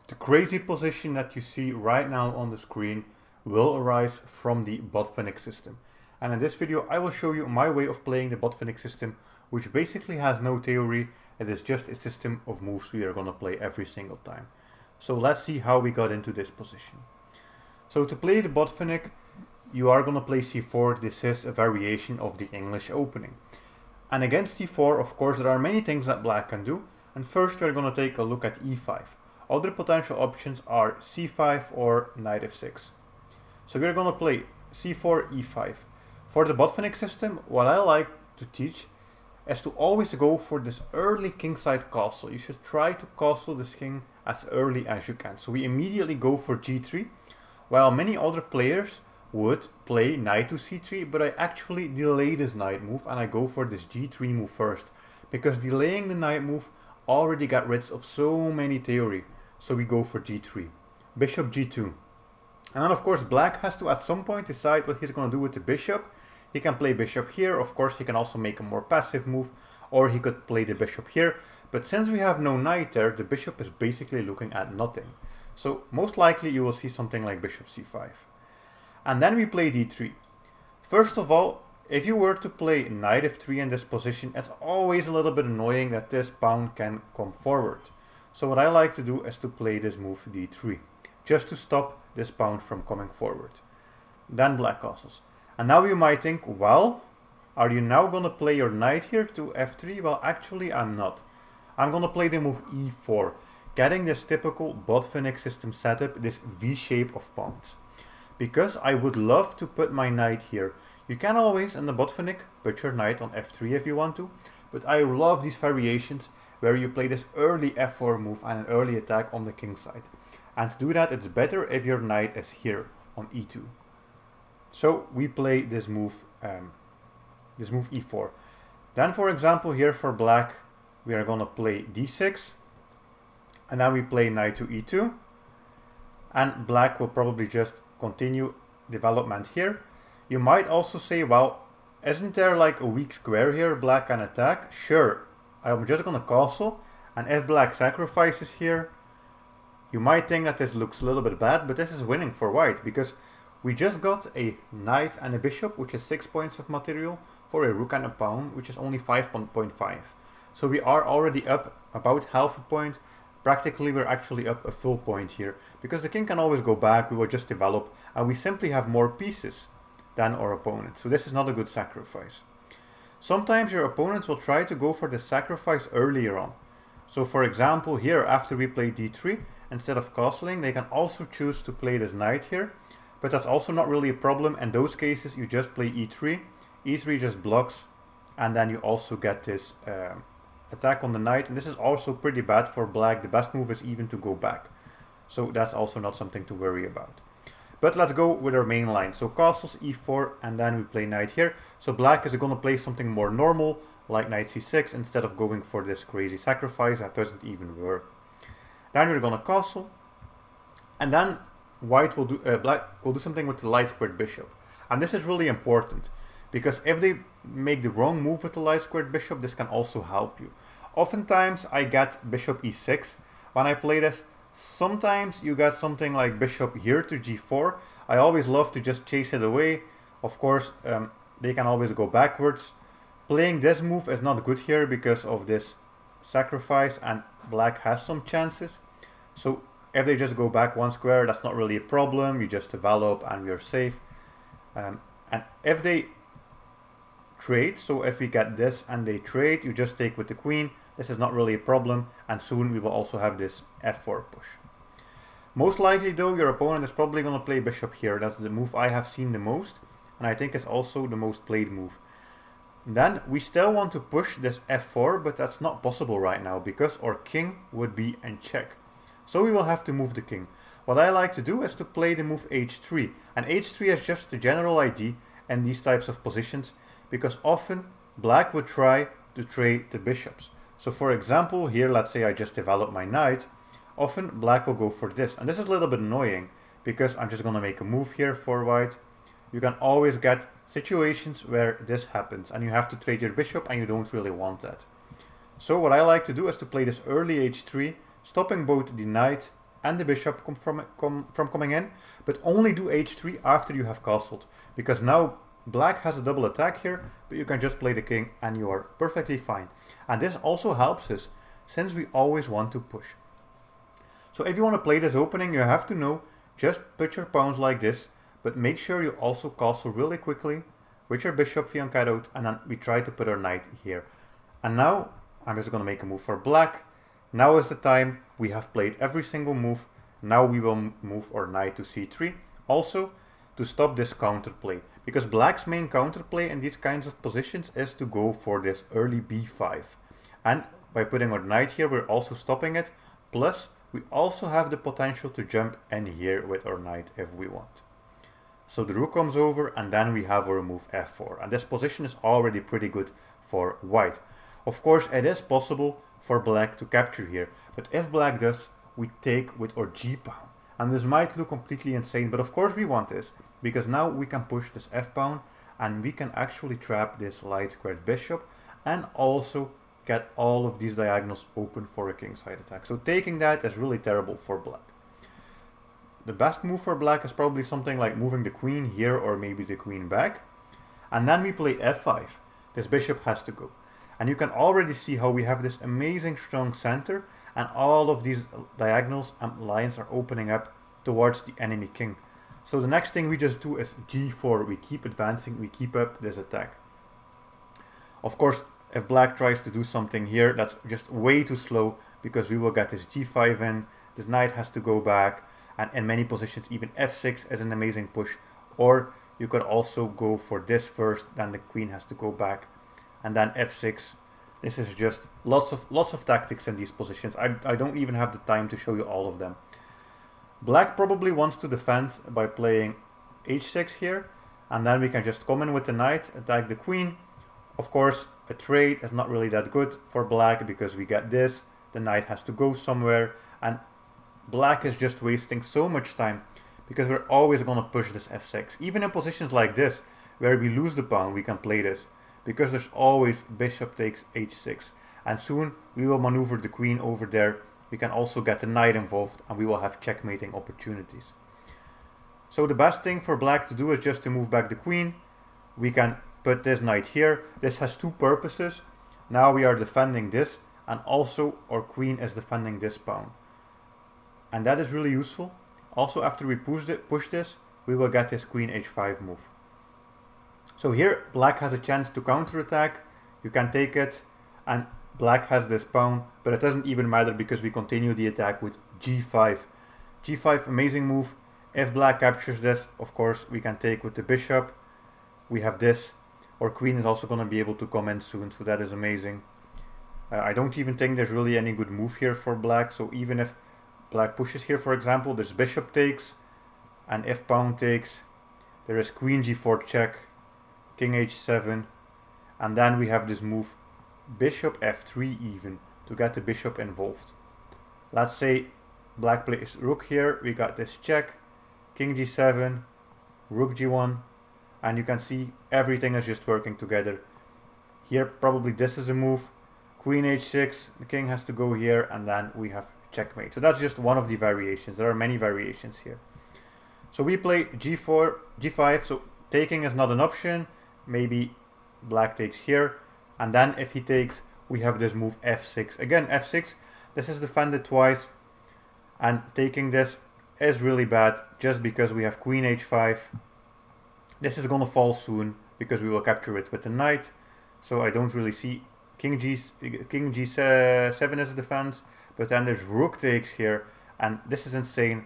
The crazy position that you see right now on the screen will arise from the Botvinnik system. And in this video I will show you my way of playing the Botvinnik system, which basically has no theory. It is just a system of moves we are going to play every single time. So let's see how we got into this position. So to play the Botvinnik, you are going to play c4. This is a variation of the English opening. And against c4, of course, there are many things that black can do. And first we're going to take a look at e5. Other potential options are c5 or knight f6. So we're going to play c4, e5. For the Botvinnik system, what I like to teach is to always go for this early kingside castle. You should try to castle this king as early as you can. So we immediately go for g3, while many other players would play knight to c3, but I actually delay this knight move and I go for this g3 move first, because delaying the knight move already got rid of so many theory. So we go for g3, bishop g2. And then of course black has to at some point decide what he's going to do with the bishop. He can play bishop here. Of course he can also make a more passive move, or he could play the bishop here. But since we have no knight there, the bishop is basically looking at nothing. So most likely you will see something like bishop c5. And then we play d3. First of all, if you were to play knight f3 in this position, it's always a little bit annoying that this pawn can come forward. So what I like to do is to play this move d3, just to stop this pawn from coming forward. Then black castles. And now you might think, well, are you now going to play your knight here to f3? Well, actually I'm not. I'm going to play the move e4, getting this typical Botvinnik system setup, this V shape of pawns. Because I would love to put my knight here. You can always, in the Botvinnik, put your knight on f3 if you want to, but I love these variations where you play this early f4 move and an early attack on the king side. And to do that, it's better if your knight is here on e2. So we play this move e4. Then, for example, here for black, we are going to play d6, and now we play knight to e2, and black will probably just continue development here. You might also say, well, isn't there like a weak square here black can attack? Sure, I'm just going to castle, and if black sacrifices here, you might think that this looks a little bit bad, but this is winning for white, because we just got a knight and a bishop, which is 6 points of material, for a rook and a pawn, which is only 5.5. So we are already up about half a point. Practically we're actually up a full point here, because the king can always go back, we will just develop, and we simply have more pieces than our opponent. So this is not a good sacrifice. Sometimes your opponents will try to go for the sacrifice earlier on. So for example, here after we play d3, instead of castling, they can also choose to play this knight here, but that's also not really a problem. In those cases you just play e3, e3 just blocks, and then you also get this attack on the knight, and this is also pretty bad for black. The best move is even to go back, so that's also not something to worry about. But let's go with our main line. So castles e4, and then we play knight here. So black is going to play something more normal, like knight c6, instead of going for this crazy sacrifice that doesn't even work. Then we're going to castle, and then white will do black will do something with the light squared bishop. And this is really important, because if they make the wrong move with the light squared bishop, this can also help you. Oftentimes I get bishop e6 when I play this. Sometimes you get something like bishop here to g4. I always love to just chase it away. Of course, they can always go backwards. Playing this move is not good here because of this sacrifice, and black has some chances. So if they just go back one square, that's not really a problem. You just develop and we are safe. And if they trade, so if we get this and they trade, you just take with the queen. This is not really a problem, and soon we will also have this f4 push. Most likely though, your opponent is probably going to play bishop here. That's the move I have seen the most, and I think it's also the most played move. Then we still want to push this f4, but that's not possible right now because our king would be in check. So we will have to move the king. What I like to do is to play the move h3, and h3 is just the general idea in these types of positions, because often black would try to trade the bishops. So for example, here let's say I just develop my knight, often black will go for this, and this is a little bit annoying because I'm just going to make a move here for white. You can always get situations where this happens and you have to trade your bishop, and you don't really want that. So what I like to do is to play this early h3, stopping both the knight and the bishop from coming in, but only do h3 after you have castled, because now black has a double attack here, but you can just play the king and you are perfectly fine. And this also helps us, since we always want to push. So if you want to play this opening, you have to know, just put your pawns like this, but make sure you also castle really quickly with your bishop fianchettoed, and then we try to put our knight here. And now I'm just going to make a move for black. Now is the time. We have played every single move. Now we will move our knight to c3. Also, to stop this counterplay, because black's main counterplay in these kinds of positions is to go for this early b5. And by putting our knight here, we're also stopping it. Plus, we also have the potential to jump in here with our knight if we want. So the rook comes over, and then we have our move f4. And this position is already pretty good for white. Of course, it is possible for black to capture here, but if black does, we take with our g pawn. And this might look completely insane, but of course we want this, because now we can push this f pawn, and we can actually trap this light squared bishop, and also get all of these diagonals open for a kingside attack. So taking that is really terrible for black. The best move for black is probably something like moving the queen here, or maybe the queen back. And then we play f5. This bishop has to go. And you can already see how we have this amazing strong center, and all of these diagonals and lines are opening up towards the enemy king. So the next thing we just do is g4. We keep advancing, we keep up this attack. Of course, if black tries to do something here, that's just way too slow, because we will get this g5 in, this knight has to go back, and in many positions even f6 is an amazing push. Or you could also go for this first, then the queen has to go back, and then f6. This is just lots of tactics in these positions. I don't even have the time to show you all of them. Black probably wants to defend by playing h6 here, and then we can just come in with the knight, attack the queen. Of course, a trade is not really that good for black, because we get this, the knight has to go somewhere, and black is just wasting so much time, because we're always going to push this f6. Even in positions like this, where we lose the pawn, we can play this, because there's always bishop takes h6, and soon we will maneuver the queen over there. We can also get the knight involved, and we will have checkmating opportunities. So the best thing for black to do is just to move back the queen. We can put this knight here. This has two purposes. Now we are defending this, and also our queen is defending this pawn. And that is really useful. Also, after we push this, we will get this queen h5 move. So here, black has a chance to counterattack. You can take it, and black has this pawn, but it doesn't even matter, because we continue the attack with g5. g5, amazing move. If black captures this, of course, we can take with the bishop. We have this. Our queen is also going to be able to come in soon, so that is amazing. I don't even think there's really any good move here for black, so even if black pushes here, for example, there's bishop takes, and if pawn takes, there is queen g4 check, king h7, and then we have this move bishop f3 even, to get the bishop involved. Let's say black plays rook here, we got this check, king g7, rook g1, and you can see everything is just working together. Here probably this is a move, queen h6, the king has to go here, and then we have checkmate. So that's just one of the variations. There are many variations here. So we play g4, g5, so taking is not an option. Maybe black takes here, and then if he takes, we have this move f6. Again, f6, this is defended twice, and taking this is really bad, just because we have queen h5. This is going to fall soon, because we will capture it with the knight, so I don't really see king g7 as a defense, but then there's rook takes here, and this is insane.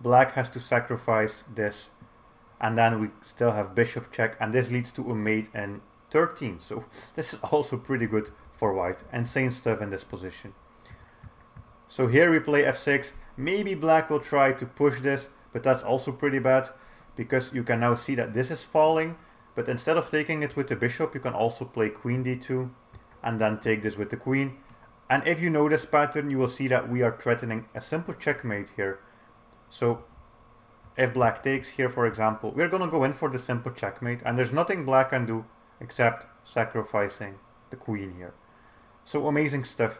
Black has to sacrifice this, and then we still have bishop check, and this leads to a mate in 13. So this is also pretty good for white. Insane stuff in this position. So here we play f6. Maybe black will try to push this, but that's also pretty bad, because you can now see that this is falling, but instead of taking it with the bishop, you can also play queen d2, and then take this with the queen. And if you know this pattern, you will see that we are threatening a simple checkmate here. So if black takes here, for example, we're going to go in for the simple checkmate, and there's nothing black can do except sacrificing the queen here. So amazing stuff.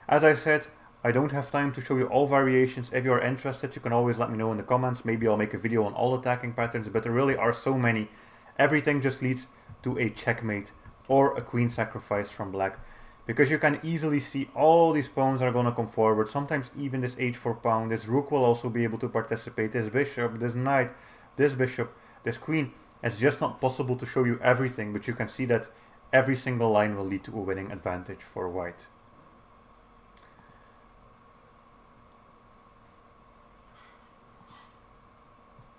As I said, I don't have time to show you all variations. If you're interested, you can always let me know in the comments. Maybe I'll make a video on all attacking patterns, but there really are so many. Everything just leads to a checkmate or a queen sacrifice from black. Because you can easily see all these pawns are going to come forward. Sometimes even this h4 pawn, this rook will also be able to participate. This bishop, this knight, this bishop, this queen. It's just not possible to show you everything, but you can see that every single line will lead to a winning advantage for white.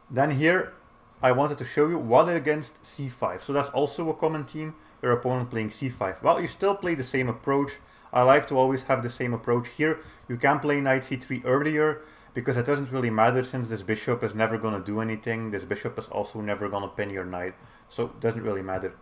Then here, I wanted to show you what against c5. So that's also a common theme, your opponent playing c5. Well, you still play the same approach. I like to always have the same approach here. You can play knight c3 earlier, because it doesn't really matter since this bishop is never going to do anything. This bishop is also never going to pin your knight, so it doesn't really matter.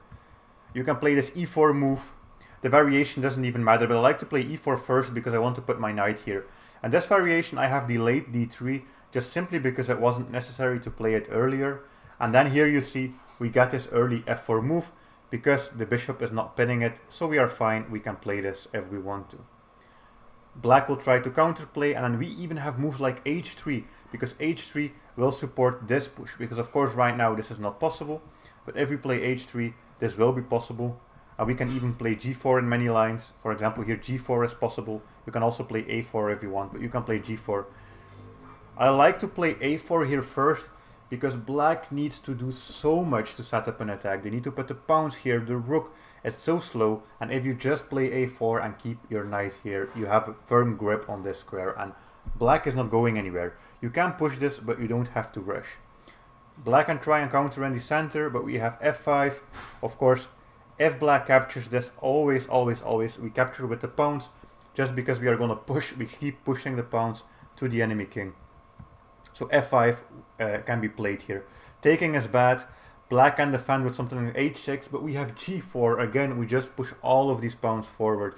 You can play this e4 move. The variation doesn't even matter, but I like to play e4 first because I want to put my knight here. And this variation I have delayed d3 just simply because it wasn't necessary to play it earlier. And then here you see we got this early f4 move because the bishop is not pinning it, so we are fine. We can play this if we want to. Black will try to counterplay, and then we even have moves like h3, because h3 will support this push, because of course right now this is not possible, but if we play h3 this will be possible. And we can even play g4 in many lines. For example, here g4 is possible. You can also play a4 if you want, but you can play g4. I like to play a4 here first because black needs to do so much to set up an attack. They need to put the pawns here, the rook. It's so slow, and if you just play a4 and keep your knight here, you have a firm grip on this square, and black is not going anywhere. You can push this, but you don't have to rush. Black can try and counter in the center, but we have f5. Of course, if black captures this, always, we capture with the pawns, just because we are going to push, we keep pushing the pawns to the enemy king. So f5 can be played here. Taking is bad. Black can defend with something like h6, but we have g4. Again, we just push all of these pawns forward.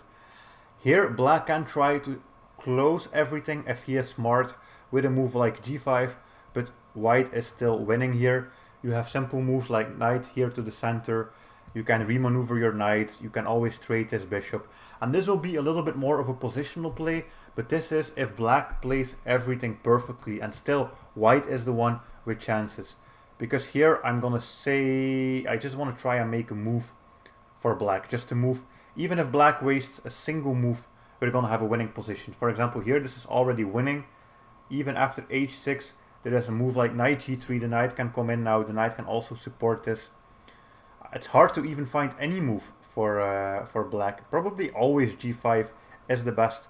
Here, black can try to close everything if he is smart with a move like g5, but white is still winning here. You have simple moves like knight here to the center. You can remaneuver your knight. You can always trade this bishop. And this will be a little bit more of a positional play, but this is if black plays everything perfectly and still white is the one with chances. Because here I'm gonna say, I just want to try and make a move for black, just to move. Even if black wastes a single move, we're gonna have a winning position. For example, here this is already winning. Even after h6, there is a move like knight g3. The knight can come in now. The knight can also support this. It's hard to even find any move for black. Probably always g5 is the best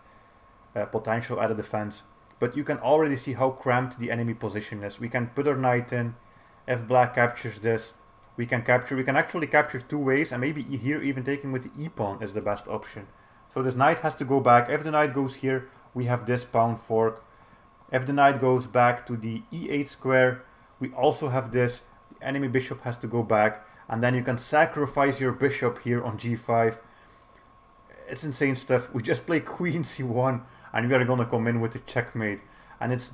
potential at a defense. But you can already see how cramped the enemy position is. We can put our knight in. If black captures this, we can capture. We can actually capture two ways, and maybe here even taking with the e-pawn is the best option. So this knight has to go back. If the knight goes here, we have this pawn fork. If the knight goes back to the e8 square, we also have this. The enemy bishop has to go back, and then you can sacrifice your bishop here on g5. It's insane stuff. We just play queen c1, and we are gonna come in with the checkmate, and it's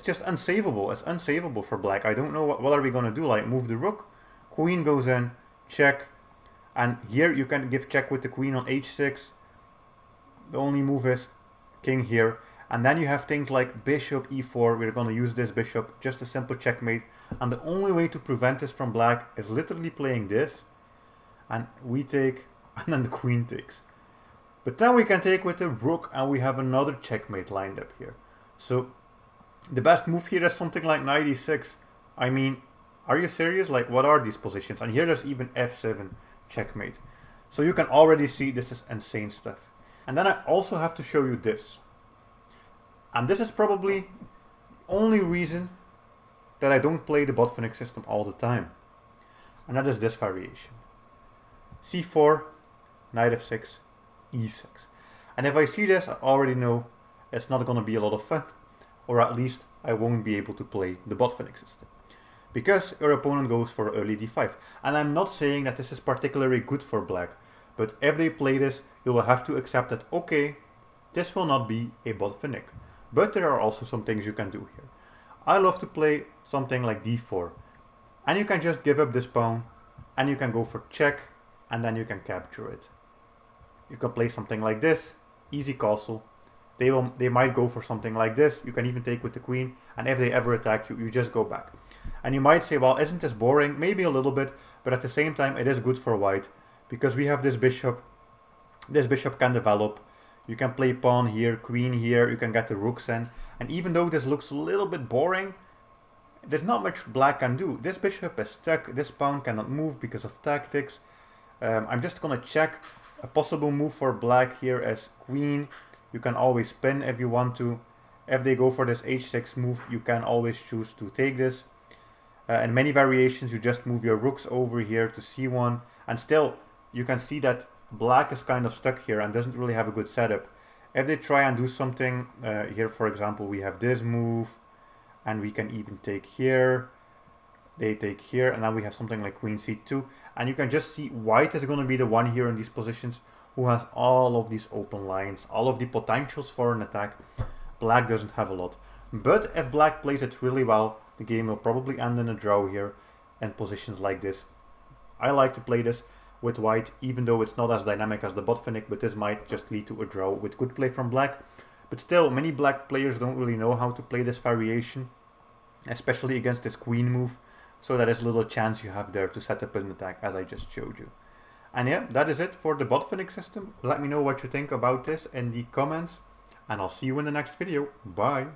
just unsavable. It's unsavable for black. I don't know what are we gonna do. Like move the rook, queen goes in, check, and here you can give check with the queen on h6. The only move is king here. And then you have things like bishop e4. We're going to use this bishop, just a simple checkmate. And the only way to prevent this from black is literally playing this. And we take, and then the queen takes. But then we can take with the rook, and we have another checkmate lined up here. So the best move here is something like knight e6. I mean, are you serious? Like, what are these positions? And here there's even f7 checkmate. So you can already see this is insane stuff. And then I also have to show you this. And this is probably the only reason that I don't play the Botvinnik system all the time. And that is this variation. c4, knight f6, e6. And if I see this, I already know it's not going to be a lot of fun. Or at least I won't be able to play the Botvinnik system. Because your opponent goes for early d5. And I'm not saying that this is particularly good for black. But if they play this, you will have to accept that, okay, this will not be a Botvinnik. But there are also some things you can do here. I love to play something like d4. And you can just give up this pawn. And you can go for check. And then you can capture it. You can play something like this. Easy castle. they might go for something like this. You can even take with the queen, and if they ever attack you, you just go back. And you might say, well, isn't this boring? Maybe a little bit, but at the same time, it is good for white, because we have this bishop. This bishop can develop. You can play pawn here, queen here, you can get the rooks in. And even though this looks a little bit boring, there's not much black can do. This bishop is stuck, this pawn cannot move because of tactics. I'm just gonna check. A possible move for black here is queen. You can always pin if you want to. If they go for this h6 move, you can always choose to take this. In many variations, you just move your rooks over here to c1. And still, you can see that black is kind of stuck here and doesn't really have a good setup. If they try and do something, here for example, we have this move. And we can even take here. They take here, and now we have something like queen c2. And you can just see white is going to be the one here in these positions who has all of these open lines, all of the potentials for an attack. Black doesn't have a lot. But if black plays it really well, the game will probably end in a draw here in positions like this. I like to play this with white, even though it's not as dynamic as the Botvinnik, but this might just lead to a draw with good play from black. But still, many black players don't really know how to play this variation, especially against this queen move. So that is a little chance you have there to set up an attack, as I just showed you. And yeah, that is it for the Botvinnik system. Let me know what you think about this in the comments, and I'll see you in the next video. Bye!